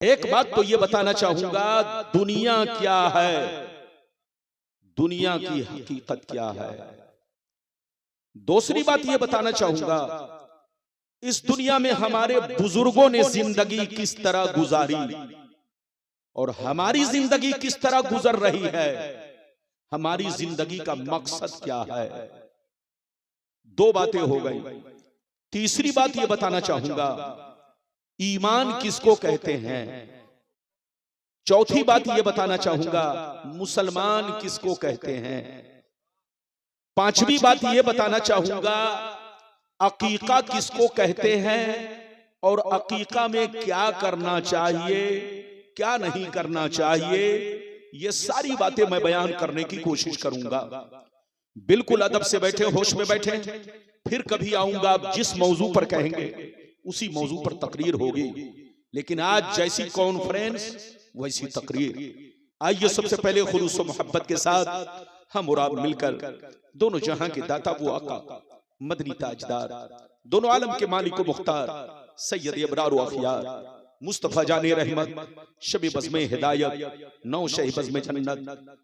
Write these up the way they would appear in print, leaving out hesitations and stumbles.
एक बात तो ये बताना चाहूंगा, दुनिया क्या है, दुनिया की हकीकत क्या है। दूसरी बात ये बताना चाहूंगा, इस दुनिया में हमारे बुजुर्गों ने जिंदगी किस तरह गुजारी और हमारी जिंदगी किस तरह गुजर रही है, हमारी जिंदगी का मकसद क्या है। दो बातें हो गई। तीसरी बात ये बताना चाहूंगा, ईमान किसको कहते हैं। चौथी बात ये बताना चाहूंगा, मुसलमान किसको कहते हैं। पांचवी बात ये बताना चाहूंगा, अकीका किसको कहते हैं और अकीका में क्या करना चाहिए, क्या नहीं करना चाहिए। ये सारी बातें मैं बयान करने की कोशिश करूंगा। बिल्कुल अदब से बैठे, होश में बैठे। फिर कभी आऊंगा, जिस मौजू पर कहेंगे उसी मौजू पर तकरीर होगी, लेकिन आज जैसी कॉन्फ्रेंस वैसी तकरीर। आइए सबसे पहले खुलूस व मोहब्बत के साथ हम और आप मिलकर दोनों जहां के दाता वो आका मदनी ताजदार, दोनों आलम के मालिक व मुख्तार सैयद अबरार व अखियार मुस्तफा जाने रहमत, शबे बज़्मे हिदायत, नौ शह बज़्मे जन्नत,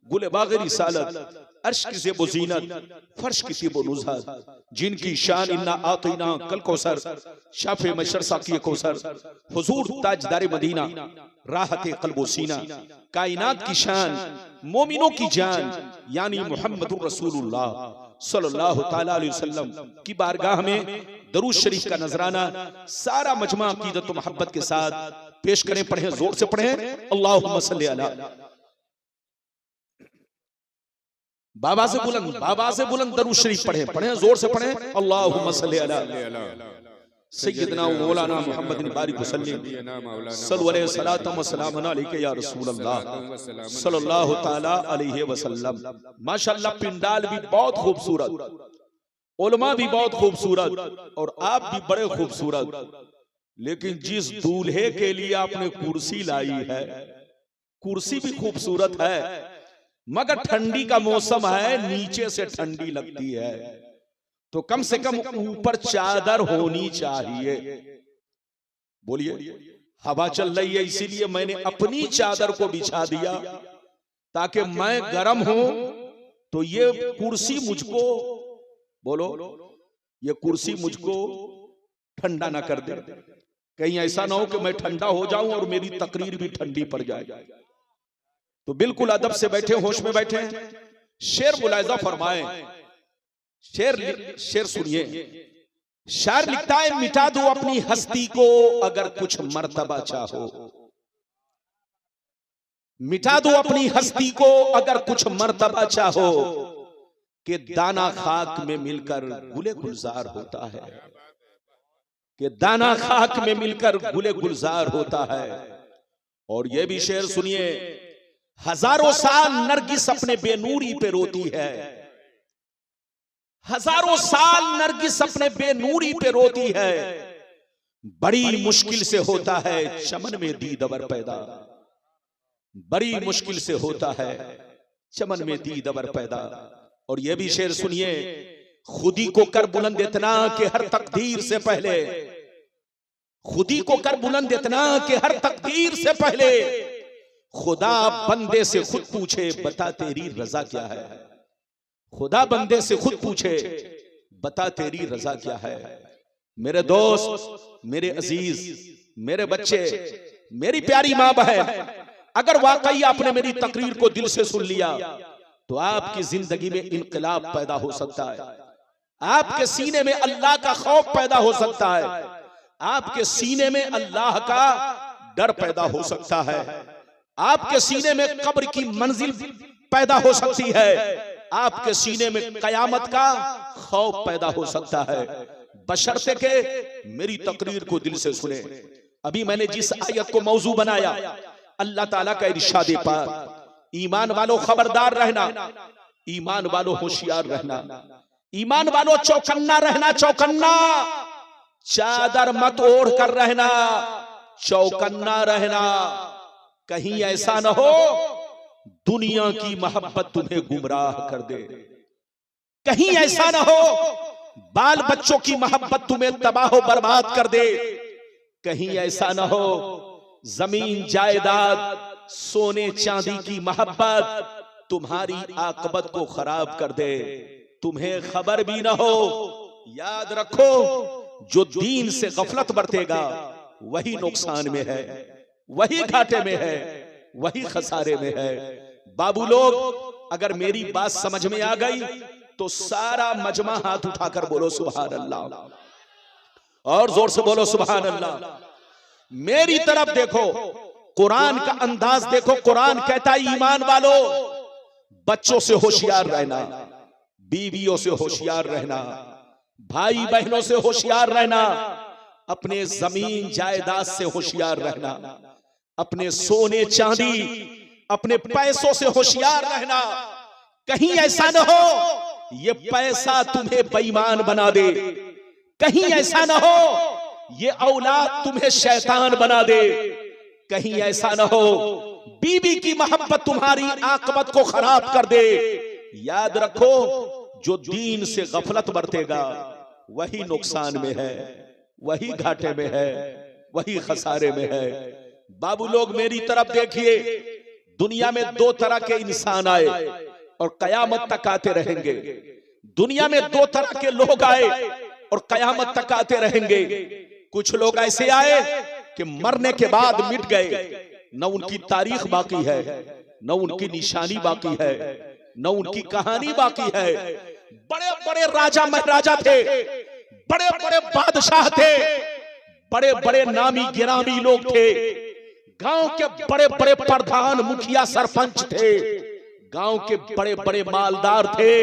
गुले बाग़े रिसालत, अर्श की ज़ेबो ज़ीनत, फर्श की तीबो नुज़हत, जिनकी शान इन्ना आतीना कल कौसर, शाफ़े मशर साक़ी कौसर, हुज़ूर ताजदार मदीना, राहत क़ल्ब व सीना, कायनात की शान, मोमिनों की जान, यानी मुहम्मदुर रसूलुल्लाह सल्लल्लाहु ताला अलैहि वसल्लम की बारगाह में दरूद शरीफ का नजराना सारा मजमा अकीदत व मोहब्बत के साथ पेश करें। पढ़ें, जोर से पढ़ें, अल्लाहुम्मा सल्ली अला। बाबा से बुलंद दरूद शरीफ पढ़ें, पढ़ें जोर से पढ़ें, अल्लाहुम्मा सल्ली अला सय्यदना मौलाना मुहम्मद बारिक वसल्लम सल्लल्लाहु अलैहि व सल्लम अलैहि या रसूल अल्लाह सल्लल्लाहु ताला अलैहि वसल्लम। माशाअल्लाह, पिंडाल भी बहुत खूबसूरत, उलमा भी बहुत खूबसूरत और आप भी बड़े खूबसूरत। लेकिन जिस दूल्हे के लिए आपने कुर्सी लाई है, कुर्सी भी खूबसूरत है, मगर ठंडी का मौसम है, नीचे से ठंडी लगती है, तो कम से कम ऊपर चादर होनी चाहिए। बोलिए, हवा चल रही है इसीलिए मैंने अपनी चादर को बिछा दिया ताकि मैं गर्म हूं तो ये कुर्सी मुझको, बोलो, ये कुर्सी मुझको ठंडा ना कर दे। कहीं ऐसा ना हो कि मैं ठंडा हो जाऊं और मेरी तकरीर भी ठंडी पड़ जाए। तो बिल्कुल अदब से बैठे, होश में बैठे। शेर मुलाहिजा फरमाए, शेर सुनिए। शायर लिखता है, मिटा दो अपनी हस्ती को अगर कुछ मर्तबा चाहो, मिटा दो अपनी हस्ती को अगर कुछ मर्तबा चाहो, कि दाना खाक में मिलकर गुले गुलजार होता है, कि दाना खाक में मिलकर गुले गुलजार होता है। और यह भी शेर सुनिए, हजारों साल नरगिस अपने बेनूरी पे रोती है, हजारों साल नरगिस अपने बेनूरी पे रोती है, बड़ी मुश्किल से होता है चमन में दीदवर पैदा, बड़ी मुश्किल से होता है चमन में दीदवर पैदा। और यह भी शेर सुनिए, खुदी को कर बुलंद इतना कि हर तकदीर से पहले, खुदी को कर बुलंद इतना कि हर तकदीर से पहले खुदा बंदे से खुद पूछे बता तेरी रजा क्या है, खुदा बंदे से खुद पूछे बता तेरी रजा क्या है। मेरे दोस्त, मेरे अजीज, मेरे बच्चे, मेरी प्यारी माँ बहन, अगर वाकई आपने मेरी तकरीर को दिल से सुन लिया तो आपकी जिंदगी में इनकलाब पैदा हो सकता है, आपके सीने में अल्लाह का खौफ पैदा हो सकता है, आपके सीने में अल्लाह का डर पैदा हो सकता है, आपके सीने में कब्र की मंजिल पैदा हो सकती है, आपके सीने में कयामत का खौफ पैदा हो सकता है, बशर्ते के मेरी तकरीर को दिल से सुने। अभी मैंने जिस आयत को मौजू बनाया, अल्लाह ताला का इरशाद पाक, ईमान वालों खबरदार रहना, ईमान वालों होशियार रहना, ईमान वालों चौकन्ना रहना, चौकन्ना, चादर मत ओढ़ कर रहना, चौकन्ना रहना। कहीं ऐसा न हो दुनिया की मोहब्बत तुम्हें गुमराह कर दे, कहीं ऐसा न हो बाल बच्चों की मोहब्बत तुम्हें तबाह बर्बाद कर दे, कहीं ऐसा न हो जमीन जायदाद, सोने चांदी की मोहब्बत तुम्हारी आकबत को खराब कर दे, तुम्हें खबर भी ना हो। याद रखो, जो दीन से गफलत बरतेगा वही नुकसान में है, वही घाटे में है, वही खसारे में है। बाबू लोग, अगर मेरी बात समझ में आ गई तो सारा मजमा हाथ उठाकर बोलो सुभान अल्लाह, और जोर से बोलो सुभान अल्लाह। मेरी तरफ देखो, कुरान का अंदाज देखो। कुरान कहता है ईमान वालों, बच्चों से होशियार रहना, बीवियों से होशियार रहना, भाई बहनों से होशियार रहना, अपने जमीन जायदाद से होशियार रहना, अपने सोने चांदी, अपने पैसों से होशियार रहना। कहीं ऐसा न हो ये पैसा तुम्हें बेईमान बना दे, कहीं ऐसा न हो ये औलाद तुम्हें शैतान बना दे, कहीं ऐसा न हो बीबी की मोहब्बत तुम्हारी आकबत को खराब कर दे। याद रखो, जो दीन से गफलत बरतेगा वही नुकसान में है, वही घाटे में है, वही खसारे में है। बाबू लोग मेरी तरफ देखिए, दुनिया में दो तरह के इंसान आए और कयामत तक आते रहेंगे। दुनिया में दो तरह के लोग आए और कयामत तक आते रहेंगे। कुछ लोग ऐसे आए कि मरने के बाद मिट गए, न उनकी तारीख बाकी है, न उनकी निशानी बाकी है, न उनकी कहानी बाकी है। बड़े बड़े राजा महाराजा थे, बड़े बड़े बादशाह थे, बड़े बड़े नामी गिरामी लोग थे, गांव के बड़े बड़े प्रधान मुखिया सरपंच थे, गांव के बड़े बड़े मालदार थे।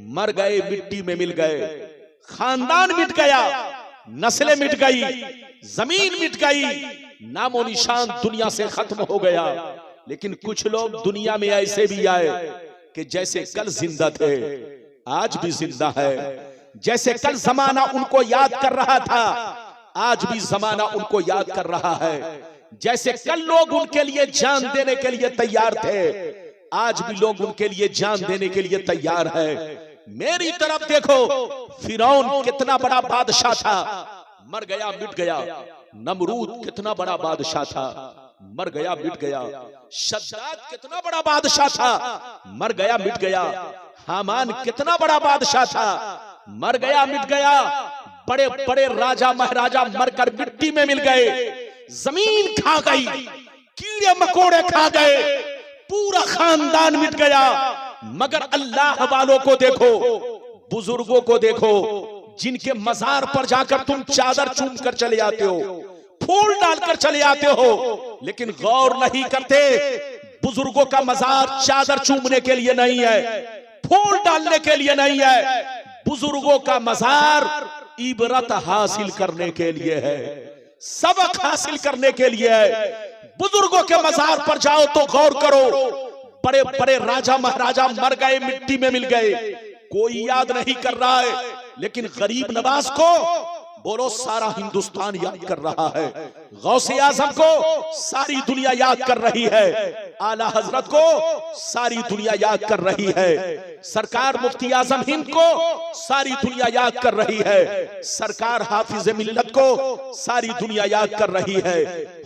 मर गए, मिट्टी में मिल गए, खानदान मिट गया, नस्लें मिट गई, जमीन मिट गई, नामो निशान दुनिया से खत्म हो गया। लेकिन कुछ लोग दुनिया में ऐसे भी आए कि जैसे कल जिंदा थे आज भी जिंदा है, जैसे कल जमाना उनको याद कर रहा था आज भी जमाना उनको याद कर रहा है, जैसे कल लोग उनके लिए जान देने के लिए तैयार थे आज भी लोग उनके लिए जान देने के लिए तैयार है। मेरी तरफ देखो, फिरौन कितना बड़ा बादशाह था, मर गया मिट गया। नमरूद कितना बड़ा बादशाह था, मर गया मिट गया। शद्दाद कितना बड़ा बादशाह था, मर गया मिट गया। हामान कितना बड़ा बादशाह था, मर गया मिट गया। बड़े बड़े राजा महाराजा मरकर मिट्टी में मिल गए, जमीन खा गई, कीड़े मकोड़े खा गए, पूरा खानदान मिट गया। मगर अल्लाह वालों को देखो, बुजुर्गों को देखो, जिनके मजार पर जाकर तुम चादर चूम कर चले आते हो, फूल डालकर चले आते हो, लेकिन गौर नहीं करते बुजुर्गों का मजार चादर चूमने के लिए नहीं है, फूल डालने के लिए नहीं है। बुजुर्गों का मजार इबरत हासिल करने के लिए है, सबक हासिल करने के लिए है। बुजुर्गों के मजार पर जाओ तो गौर करो, बड़े बड़े राजा महाराजा मर गए, मिट्टी में मिल गए, कोई याद नहीं कर रहा है। लेकिन गरीब नवाज को बोलो सारा हिंदुस्तान याद कर रहा है, गौसे आजम को सारी दुनिया याद कर रही है, आला हजरत को सारी दुनिया याद कर रही है, सरकार मुफ्ती आजम हिंद को सारी दुनिया याद कर रही है, सरकार हाफिज मिल्लत को सारी दुनिया याद कर रही है,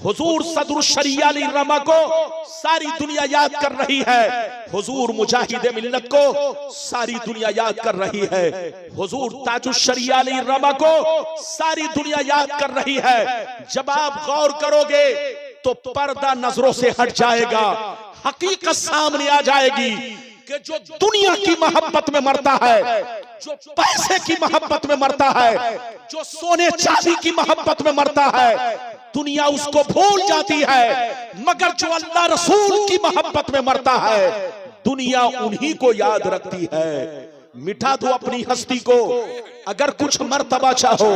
हुजूर सदरुल शरिया अली रमा को सारी दुनिया याद कर रही है, हुजूर मुजाहिद मिल्लत को सारी दुनिया याद कर रही है, हुजूर ताजुल शरिया अली रमा को सारी दुनिया याद कर रही है। जब आप गौर करोगे तो पर्दा नजरों से हट जाएगा, हकीकत सामने आ जाएगी कि जो दुनिया की मोहब्बत में मरता है, जो पैसे की मोहब्बत में मरता है, जो सोने चांदी की मोहब्बत में मरता है, दुनिया उसको भूल जाती है। मगर जो अल्लाह रसूल की मोहब्बत में मरता है, दुनिया उन्हीं को याद रखती है। मिटा दो अपनी हस्ती को, अगर कुछ मर्तबा चाहो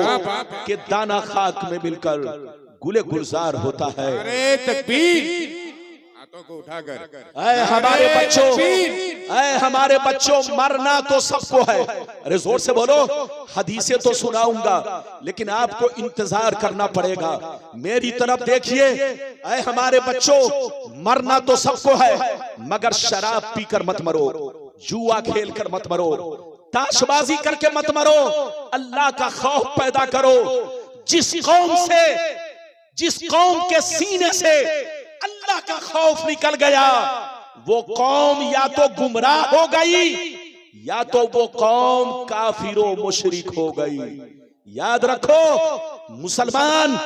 कि दाना खाक में मिलकर गुले गुलजार होता है। अरे तकबीर, हाथों को उठाकर ऐ हमारे बच्चों, ऐ हमारे बच्चों, मरना तो सबको है। अरे जोर से बोलो, हदीसें तो सुनाऊंगा लेकिन आपको इंतजार करना पड़ेगा। मेरी तरफ देखिए, ऐ हमारे बच्चों, मरना तो सबको है, मगर शराब पीकर मत मरो, जुआ खेलकर मत मरो, ताशबाजी करके मत मरो, अल्लाह का खौफ पैदा करो। जिस कौम से जिस कौम के सीने से अल्लाह का खौफ निकल गया, वो कौम या तो गुमराह हो गई या तो वो कौम काफिरो मुशरिक हो गई। याद रखो, मुसलमान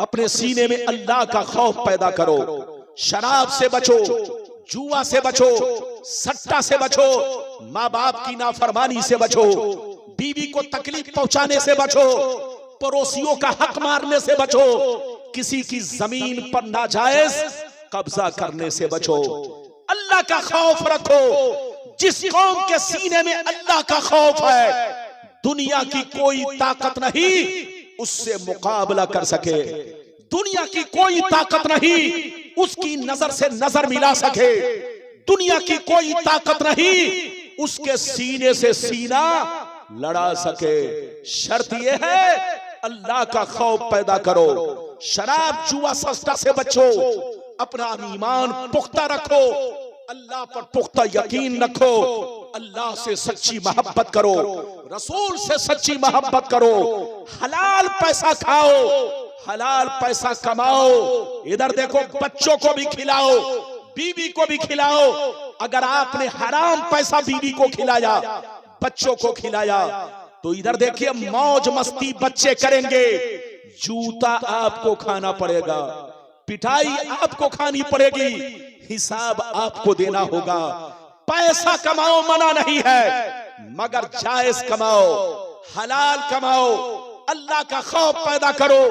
अपने सीने में अल्लाह का खौफ पैदा करो। शराब से बचो, जुआ से बचो, सट्टा से बचो, माँ बाप की नाफरमानी से बचो, बीवी को तकलीफ पहुंचाने से बचो, पड़ोसियों का हक मारने से बचो, किसी की जमीन पर नाजायज कब्जा करने से बचो। अल्लाह का खौफ रखो। जिस कौम के सीने में अल्लाह का खौफ है, दुनिया की कोई ताकत नहीं उससे मुकाबला कर सके। दुनिया की कोई ताकत नहीं उसकी नजर से नजर मिला सके। दुनिया की कोई ताकत नहीं उसके सीने से सीना लड़ा सके। शर्त यह है, अल्लाह का खौफ पैदा करो। शराब जुआ सस्ता से बचो, अपना ईमान पुख्ता रखो, अल्लाह पर पुख्ता यकीन रखो, अल्लाह से सच्ची मोहब्बत करो, रसूल से सच्ची मोहब्बत करो, हलाल पैसा खाओ, हलाल पैसा कमाओ। इधर देखो, बच्चों को भी खिलाओ, बीवी को भी खिलाओ। अगर आपने हराम पैसा बीवी को खिलाया, बच्चों को खिलाया, तो इधर देखिए मौज मस्ती बच्चे करेंगे, जूता आपको खाना पड़ेगा, पिटाई आपको खानी पड़ेगी, हिसाब आपको देना होगा। पैसा कमाओ मना नहीं है, मगर जायज कमाओ, हलाल कमाओ, अल्लाह का खौफ पैदा करो।